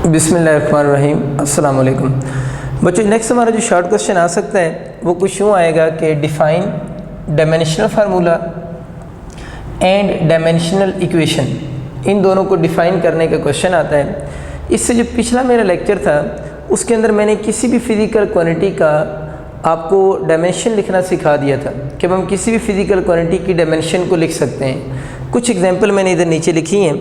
बिस्मिल्लाहिर्रहमानिर्रहीम, अस्सलाम वालेकुम। बच्चों, नेक्स्ट हमारा जो शॉर्ट क्वेश्चन आ सकता है वो कुछ यूँ आएगा कि define dimensional formula and dimensional equation, इन दोनों को डिफ़ाइन करने का क्वेश्चन आता है। इससे जो पिछला मेरा लेक्चर था उसके अंदर मैंने किसी भी फिज़िकल क्वांटिटी का आपको डायमेंशन लिखना सिखा दिया था कि हम किसी भी फिज़िकल क्वांटिटी की डायमेंशन को लिख सकते हैं। कुछ एग्जांपल मैंने इधर नीचे लिखी हैं।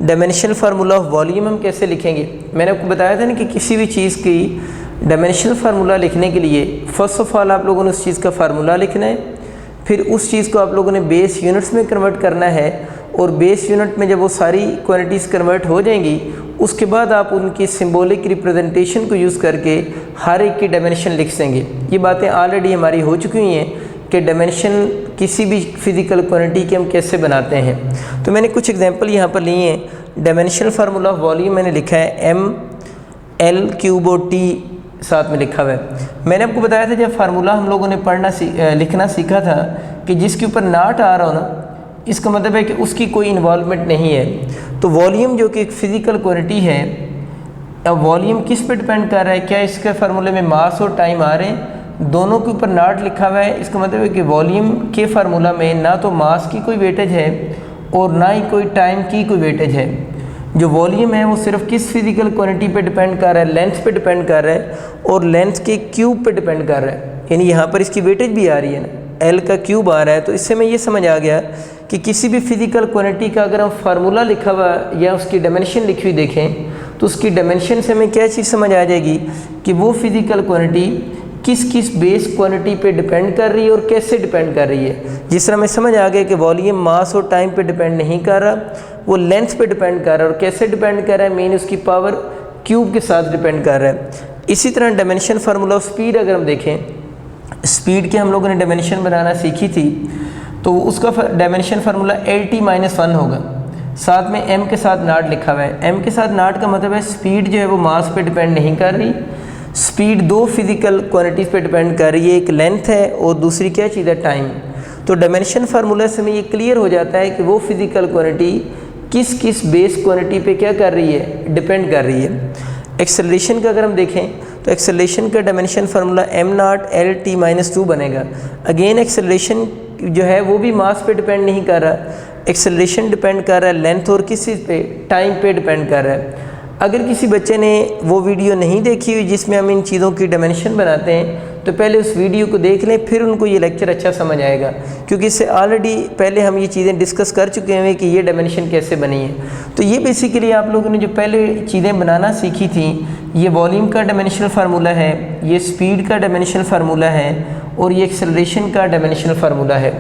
डायमेंशनल फार्मूला ऑफ वॉल्यूम हम कैसे लिखेंगे, मैंने आपको बताया था ना कि किसी भी चीज़ की डायमेंशनल फार्मूला लिखने के लिए फ़र्स्ट ऑफ़ ऑल आप लोगों ने उस चीज़ का फार्मूला लिखना है, फिर उस चीज़ को आप लोगों ने बेस यूनिट्स में कन्वर्ट करना है, और बेस यूनिट में जब वो सारी क्वांटिटीज़ कन्वर्ट हो जाएंगी उसके बाद आप उनकी सिंबॉलिक रिप्रेजेंटेशन को यूज़ करके हर एक की डायमेंशन लिख देंगे। ये बातें ऑलरेडी हमारी हो चुकी हुई हैं कि डायमेंशन किसी भी फिज़िकल क्वांटिटी के हम कैसे बनाते हैं। तो मैंने कुछ एग्जांपल यहाँ पर लिए हैं। डायमेंशनल फार्मूला ऑफ वॉल्यूम मैंने लिखा है ml³ और t साथ में लिखा हुआ है। मैंने आपको बताया था जब फार्मूला हम लोगों ने लिखना सीखा था कि जिसके ऊपर नाट आ रहा हो ना, इसका मतलब है कि उसकी कोई इन्वॉल्वमेंट नहीं है। तो वॉल्यूम जो कि एक फ़िज़िकल क्वांटिटी है, अब वॉल्यूम किस पे डिपेंड कर रहा है, क्या इसके फार्मूले में मास और टाइम आ रहे हैं, दोनों के ऊपर नाट लिखा हुआ है। इसका मतलब है कि वॉल्यूम के फार्मूला में ना तो मास की कोई वेटेज है और ना ही कोई टाइम की कोई वेटेज है। जो वॉल्यूम है वो सिर्फ किस फिज़िकल क्वांटिटी पे डिपेंड कर रहा है, लेंथ पे डिपेंड कर रहा है और लेंथ के क्यूब पे डिपेंड कर रहा है। यानी यहाँ पर इसकी वेटेज भी आ रही है ना, L का क्यूब आ रहा है। तो इससे मैं ये समझ आ गया कि किसी भी फिज़िकल क्वांटिटी का अगर हम फार्मूला लिखा हुआ या उसकी डायमेंशन लिखी हुई देखें तो उसकी डायमेंशन से हमें क्या चीज़ समझ आ जाएगी कि वो फिज़िकल क्वांटिटी किस किस बेस क्वांटिटी पे डिपेंड कर रही है और कैसे डिपेंड कर रही है। जिस तरह हमें समझ आ गया कि वॉल्यूम मास और टाइम पे डिपेंड नहीं कर रहा, वो लेंथ पे डिपेंड कर रहा है, और कैसे डिपेंड कर रहा है, मेन उसकी पावर क्यूब के साथ डिपेंड कर रहा है। इसी तरह डायमेंशन फार्मूला ऑफ स्पीड अगर हम देखें, स्पीड के हम लोगों ने डायमेंशन बनाना सीखी थी, तो उसका डायमेंशन फार्मूला LT-1 होगा। साथ में m के साथ नाट लिखा हुआ है। m के साथ नाट का मतलब है स्पीड जो है वो मास पे डिपेंड नहीं कर रही, स्पीड दो फिज़िकल क्वांटिटीज़ पे डिपेंड कर रही है, एक लेंथ है और दूसरी क्या चीज़ है, टाइम। तो डायमेंशन फार्मूला से हमें ये क्लियर हो जाता है कि वो फिज़िकल क्वांटिटी किस किस बेस क्वांटिटी पे क्या कर रही है, डिपेंड कर रही है। एक्सेलरेशन का अगर हम देखें तो एक्सेलरेशन का डायमेंशन फार्मूला m0LT-2 बनेगा। अगेन एक्सेलरेशन जो है वो भी मास पे डिपेंड नहीं कर रहा, एक्सेलरेशन डिपेंड कर रहा है लेंथ और किस चीज़ पे, टाइम पे डिपेंड कर रहा है। अगर किसी बच्चे ने वो वीडियो नहीं देखी हुई जिसमें हम इन चीज़ों की डायमेंशन बनाते हैं तो पहले उस वीडियो को देख लें, फिर उनको ये लेक्चर अच्छा समझ आएगा, क्योंकि इससे ऑलरेडी पहले हम ये चीज़ें डिस्कस कर चुके हैं कि ये डायमेंशन कैसे बनी है। तो ये बेसिकली आप लोगों ने जो पहले चीज़ें बनाना सीखी थी, ये वॉल्यूम का डायमेंशनल फार्मूला है, ये स्पीड का डायमेंशनल फार्मूला है और ये एक्सेलरेशन का डायमेंशनल फार्मूला है।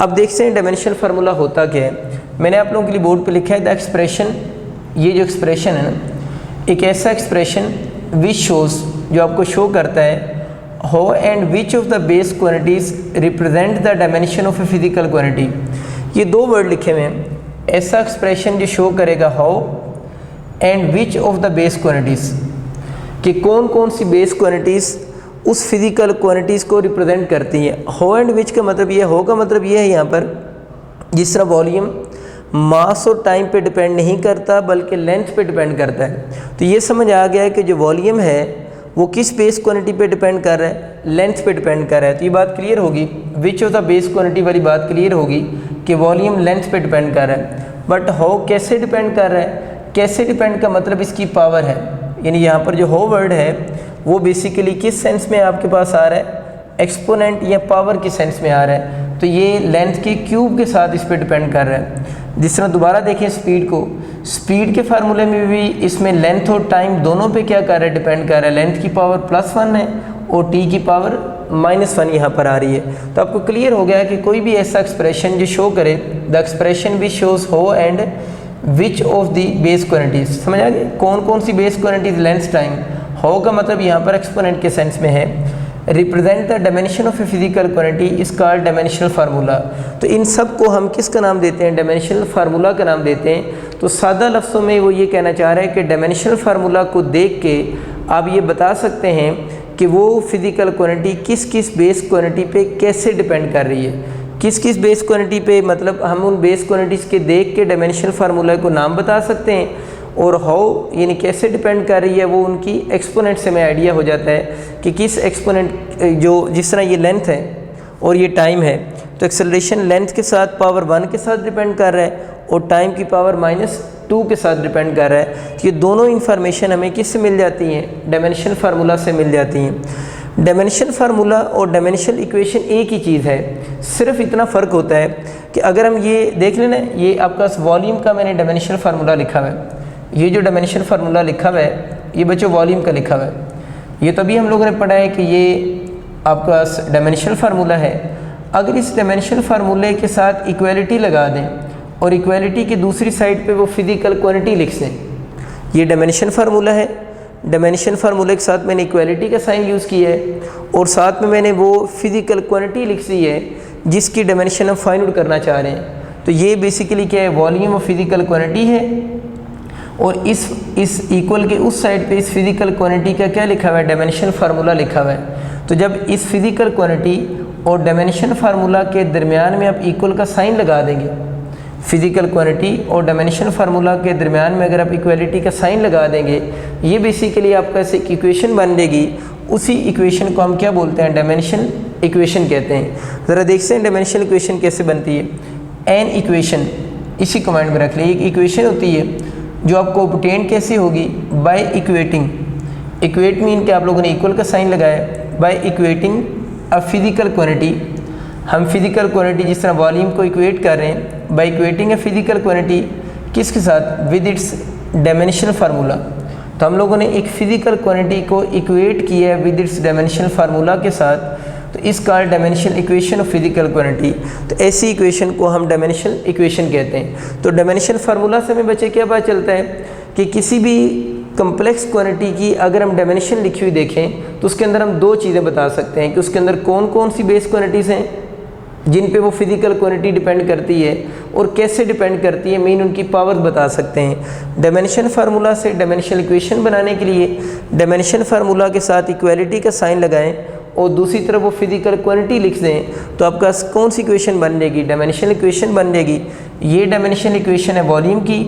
अब देखते हैं डायमेंशनल फार्मूला होता क्या है। मैंने आप लोगों के लिए बोर्ड पर लिखा है द एक्सप्रेशन, ये जो एक्सप्रेशन है ना, एक ऐसा एक्सप्रेशन विच शोज़, जो आपको शो करता है how and which of the base quantities represent the dimension of A physical quantity. ये दो वर्ड लिखे हुए हैं। ऐसा एक्सप्रेशन जो शो करेगा how and which of the base quantities, कि कौन कौन सी बेस क्वांटिटीज़ उस फिज़िकल क्वांटिटीज़ को रिप्रेजेंट करती हैं। हाउ एंड विच का मतलब ये, हो का मतलब ये है यहाँ पर जिस तरह वॉल्यूम मास और टाइम पे डिपेंड नहीं करता बल्कि लेंथ पे डिपेंड करता है। तो ये समझ आ गया है कि जो वॉल्यूम है वो किस बेस क्वांटिटी पे डिपेंड कर रहा है, लेंथ पे डिपेंड कर रहा है। तो ये बात क्लियर होगी, विच ऑफ द बेस क्वांटिटी वाली बात क्लियर होगी कि वॉल्यूम लेंथ पे डिपेंड कर रहा है। बट हाउ कैसे डिपेंड कर रहा है, कैसे डिपेंड का मतलब इसकी पावर है। यानी यहाँ पर जो हाउ वर्ड है वो बेसिकली किस सेंस में आपके पास आ रहा है, एक्सपोनेंट या पावर के सेंस में आ रहा है। तो ये लेंथ के क्यूब के साथ इस पर डिपेंड कर रहा है। जिस तरह दोबारा देखें स्पीड को, स्पीड के फार्मूले में भी इसमें लेंथ और टाइम दोनों पे क्या कर रहा है, डिपेंड कर रहा है। लेंथ की पावर +1 है और टी की पावर -1 यहाँ पर आ रही है। तो आपको क्लियर हो गया कि कोई भी ऐसा एक्सप्रेशन जो शो करे, the expression which shows how and which of the base quantities, समझ आ गया कौन कौन सी base quantities, length, time. How का मतलब यहाँ पर एक्सपोनेंट के सेंस में है। Represent the dimension of a physical quantity is called dimensional formula. तो इन सब को हम किसका नाम देते हैं, डायमेंशनल फार्मूला का नाम देते हैं। तो सादा लफ्ज़ों में वो ये कहना चाह रहा है कि डायमेंशनल फार्मूला को देख के आप ये बता सकते हैं कि वो फिज़िकल क्वांटिटी किस किस बेस क्वांटिटी पे कैसे डिपेंड कर रही है, किस किस बेस क्वांटिटी पे, मतलब हम उन बेस क्वांटिटीज़ के देख के डायमेंशनल फार्मूला को नाम बता सकते हैं, और हाउ यानी कैसे डिपेंड कर रही है वो उनकी एक्सपोनेंट से हमें आइडिया हो जाता है कि किस एक्सपोनेंट जो जिस तरह ये लेंथ है और ये टाइम है, तो एक्सेलरेशन लेंथ के साथ पावर 1 के साथ डिपेंड कर रहा है और टाइम की पावर -2 के साथ डिपेंड कर रहा है। ये दोनों इन्फॉर्मेशन हमें किससे मिल जाती हैं, डायमेंशनल फार्मूला से मिल जाती हैं। डायमेंशनल फार्मूला और डायमेंशनल इक्वेशन एक ही चीज़ है, सिर्फ इतना फ़र्क होता है कि अगर हम ये देख लेना, ये आपका वॉल्यूम का मैंने डायमेंशनल फार्मूला लिखा हुआ है, ये जो डायमेंशनल फार्मूला लिखा हुआ है ये बच्चों वॉल्यूम का लिखा हुआ है। ये तभी हम लोगों ने पढ़ा है कि ये आपका डायमेंशनल फार्मूला है। अगर इस डायमेंशनल फार्मूले के साथ इक्वलिटी लगा दें और इक्वलिटी की दूसरी साइड पे वो फिज़िकल क्वांटिटी लिख दें, ये डायमेंशन फार्मूला है, डायमेंशन फार्मूले के साथ मैंने इक्वलिटी का साइन यूज़ किया है और साथ में मैंने वो फिज़िकल क्वांटिटी लिख दी है जिसकी डायमेंशन हम फाइंड आउट करना चाह रहे हैं। तो ये बेसिकली क्या है, वॉल्यूम ऑफ फिज़िकल क्वांटिटी है, और इस इक्वल के उस साइड पे इस फिज़िकल क्वांटिटी का क्या लिखा हुआ है, डायमेंशनल फार्मूला लिखा हुआ है। तो जब इस फिज़िकल क्वांटिटी और डायमेंशन फार्मूला के दरमियान में आप इक्वल का साइन लगा देंगे, फिज़िकल क्वांटिटी और डायमेंशन फार्मूला के दरमियान में अगर आप इक्वलिटी का साइन लगा देंगे, ये बेसिकली आपका एक इक्वेशन बन जाएगी। उसी इक्वेशन को हम क्या बोलते हैं, डायमेंशन इक्वेशन कहते हैं। ज़रा देखते हैं डायमेंशन इक्वेशन कैसे बनती है। एन इक्वेशन, इसी कमांड में रख लीजिए, एक इक्वेशन होती है जो आपको ऑब्टेन कैसे होगी, बाय इक्वेटिंग, इक्वेट मीन कि आप लोगों ने इक्वल का साइन लगाया, by equating a physical quantity. हम फिज़िकल क्वांटिटी जिस तरह वॉल्यूम को इक्वेट कर रहे हैं, by equating a physical quantity किसके साथ, विद इट्स डायमेंशनल फार्मूला। तो हम लोगों ने एक फ़िज़िकल क्वांटिटी को इक्वेट किया है विद इट्स डायमेंशनल फार्मूला के साथ, तो इस called dimensional equation of physical quantity. तो ऐसी इक्वेशन को हम डायमेंशनल इक्वेशन कहते हैं। तो डायमेंशनल फार्मूला से हमें बच्चे क्या पता चलता है कि किसी भी कम्प्लेक्स क्वांटिटी की अगर हम डायमेंशन लिखी हुई देखें तो उसके अंदर हम दो चीज़ें बता सकते हैं कि उसके अंदर कौन कौन सी बेस क्वांटिटीज़ हैं जिन पे वो फिज़िकल क्वांटिटी डिपेंड करती है और कैसे डिपेंड करती है, मेन उनकी पावर बता सकते हैं। डायमेंशन फार्मूला से डायमेंशनल इक्वेशन बनाने के लिए डायमेंशन फार्मूला के साथ इक्वालिटी का साइन लगाएं और दूसरी तरफ वो फिज़िकल क्वांटिटी लिख दें, तो आपका कौन सी इक्वेशन बन जाएगी, डायमेंशनल इक्वेशन बन जाएगी। ये डायमेंशनल इक्वेशन है वॉल्यूम की,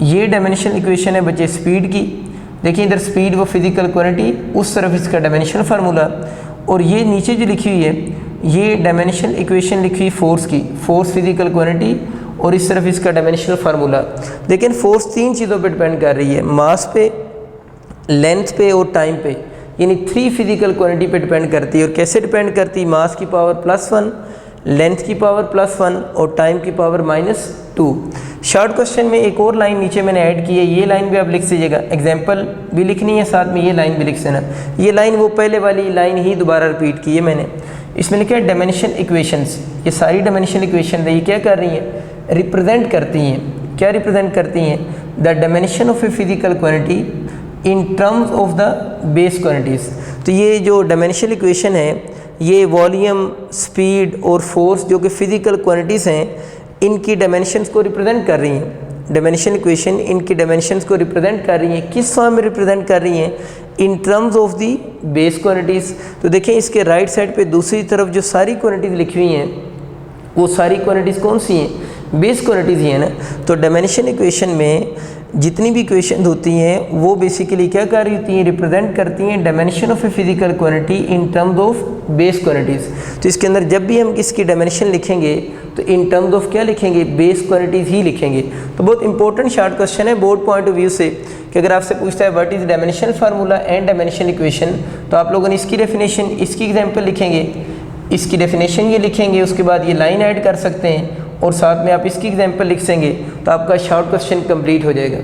ये डायमेंशनल इक्वेशन है बच्चे स्पीड की। देखिए इधर स्पीड वो फिज़िकल क्वांटिटी, उस तरफ इसका डायमेंशनल फार्मूला, और ये नीचे जो लिखी हुई है ये डायमेंशनल इक्वेशन लिखी हुई फोर्स की, फोर्स फिज़िकल क्वांटिटी, और इस तरफ इसका डायमेंशनल फार्मूला। लेकिन फोर्स तीन चीज़ों पे डिपेंड कर रही है, मास पे, लेंथ पे और टाइम पे, यानी 3 फिज़िकल क्वांटिटी पे डिपेंड करती है। और कैसे डिपेंड करती है, मास की पावर +1, लेंथ की पावर +1 और टाइम की पावर -2। शॉर्ट क्वेश्चन में एक और लाइन नीचे मैंने ऐड की है, ये लाइन भी आप लिख दीजिएगा, एग्जाम्पल भी लिखनी है साथ में, ये लाइन भी लिख देना। ये लाइन वो पहले वाली लाइन ही दोबारा रिपीट की है मैंने। इसमें लिखा है डायमेंशन इक्वेशंस, ये सारी डायमेंशन इक्वेशन है, ये क्या कर रही हैं, रिप्रेजेंट करती हैं, क्या रिप्रेजेंट करती हैं, the dimension of A physical quantity in terms of the base quantities. तो ये जो डायमेंशनल इक्वेशन है ये वॉल्यूम, स्पीड और फोर्स जो कि फ़िज़िकल क्वांटिटीज़ हैं इनकी डायमेंशंस को रिप्रेजेंट कर रही हैं। डायमेंशनल इक्वेशन इनकी डायमेंशंस को रिप्रेजेंट कर रही हैं, किस फॉर्म में रिप्रेजेंट कर रही हैं, in terms of the base quantities. तो देखें इसके राइट साइड पे दूसरी तरफ जो सारी क्वांटिटीज़ लिखी हुई हैं वो सारी क्वांटिटीज़ कौन सी हैं, बेस क्वांटिटीज़ ही है ना। तो डायमेंशन इक्वेशन में जितनी भी इक्वेशन होती हैं वो बेसिकली क्या कर रही होती हैं, रिप्रेजेंट करती हैं dimension of A physical quantity in terms of base quantities. तो इसके अंदर जब भी हम किसकी डायमेंशन लिखेंगे तो इन टर्म्स ऑफ क्या लिखेंगे, बेस क्वांटिटीज़ ही लिखेंगे। तो बहुत इंपॉर्टेंट शॉर्ट क्वेश्चन है बोर्ड पॉइंट ऑफ व्यू से कि अगर आपसे पूछता है what is dimensional formula and dimensional equation, तो आप लोगों ने इसकी डेफिनेशन, इसकी एग्जाम्पल लिखेंगे, इसकी डेफिनेशन ये लिखेंगे, उसके बाद ये लाइन ऐड कर सकते हैं और साथ में आप इसकी एग्जाम्पल लिख देंगे, तो आपका शॉर्ट क्वेश्चन कंप्लीट हो जाएगा।